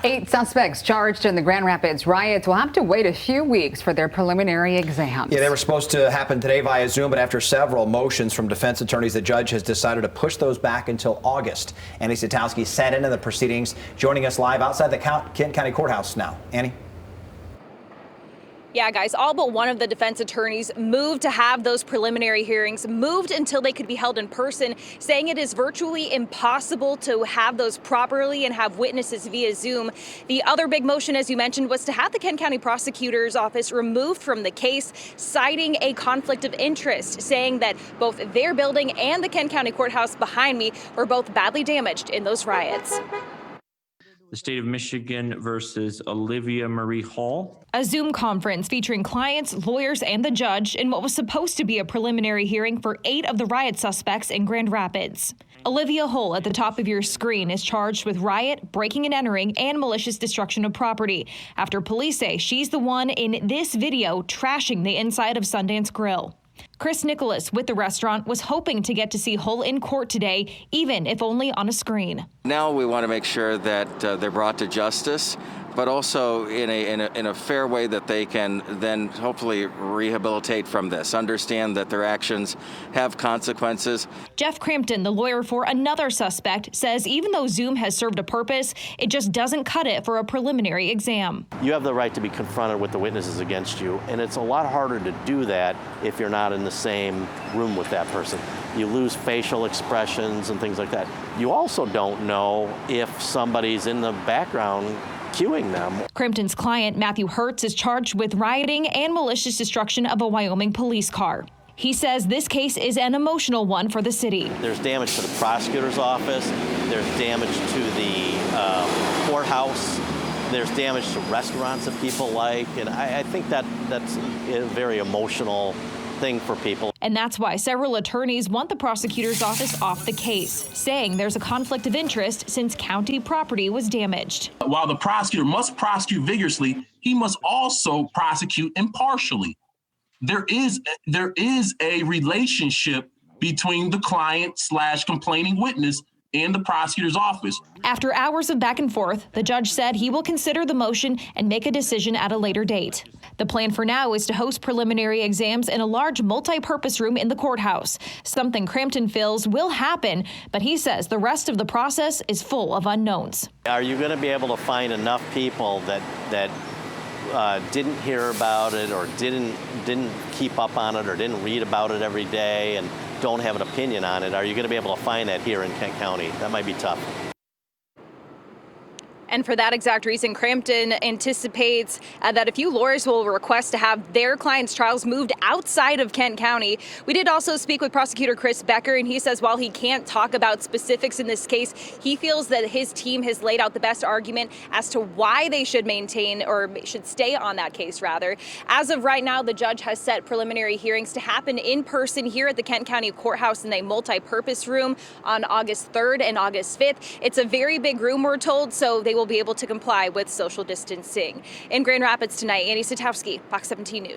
8 suspects charged in the Grand Rapids riots will have to wait a few weeks for their preliminary exams. Yeah, they were supposed to happen today via Zoom, but after several motions from defense attorneys, the judge has decided to push those back until August. Annie Satowski sat into the proceedings, joining us live outside the Kent County Courthouse now. Annie? Yeah, guys, all but one of the defense attorneys moved to have those preliminary hearings moved until they could be held in person, saying it is virtually impossible to have those properly and have witnesses via Zoom. The other big motion, as you mentioned, was to have the Kent County Prosecutor's Office removed from the case, citing a conflict of interest, saying that both their building and the Kent County Courthouse behind me were both badly damaged in those riots. The state of Michigan versus Olivia Marie Hall. A Zoom conference featuring clients, lawyers, and the judge in what was supposed to be a preliminary hearing for 8 of the riot suspects in Grand Rapids. Olivia Hull at the top of your screen is charged with riot, breaking and entering, and malicious destruction of property after police say she's the one in this video trashing the inside of Sundance Grill. Chris Nicholas with the restaurant was hoping to get to see Hull in court today, even if only on a screen. Now we want to make sure that they're brought to justice, but also in a fair way that they can then hopefully rehabilitate from this, understand that their actions have consequences. Jeff Crampton, the lawyer for another suspect, says even though Zoom has served a purpose, it just doesn't cut it for a preliminary exam. You have the right to be confronted with the witnesses against you, and it's a lot harder to do that if you're not in the same room with that person. You lose facial expressions and things like that. You also don't know if somebody's in the background cueing them. Crampton's client, Matthew Hertz, is charged with rioting and malicious destruction of a Wyoming police car. He says this case is an emotional one for the city. There's damage to the prosecutor's office. There's damage to the courthouse. There's damage to restaurants that people like. And I think that's a very emotional thing for people. And that's why several attorneys want the prosecutor's office off the case, saying there's a conflict of interest since county property was damaged. While the prosecutor must prosecute vigorously, he must also prosecute impartially. There is a relationship between the client/complaining witness and the prosecutor's office. After hours of back and forth, the judge said he will consider the motion and make a decision at a later date. The plan for now is to host preliminary exams in a large multi-purpose room in the courthouse, something Crampton feels will happen, but he says the rest of the process is full of unknowns. Are you going to be able to find enough people that didn't hear about it or didn't keep up on it or didn't read about it every day and don't have an opinion on it? Are you going to be able to find that here in Kent County? That might be tough. And for that exact reason, Crampton anticipates that a few lawyers will request to have their clients' trials moved outside of Kent County. We did also speak with prosecutor Chris Becker, and he says while he can't talk about specifics in this case, he feels that his team has laid out the best argument as to why they should maintain or should stay on that case, rather. As of right now, the judge has set preliminary hearings to happen in person here at the Kent County Courthouse in a multi-purpose room on August 3rd and August 5th. It's a very big room, we're told, so they will be able to comply with social distancing. In Grand Rapids tonight, Annie Satowski, Fox 17 News.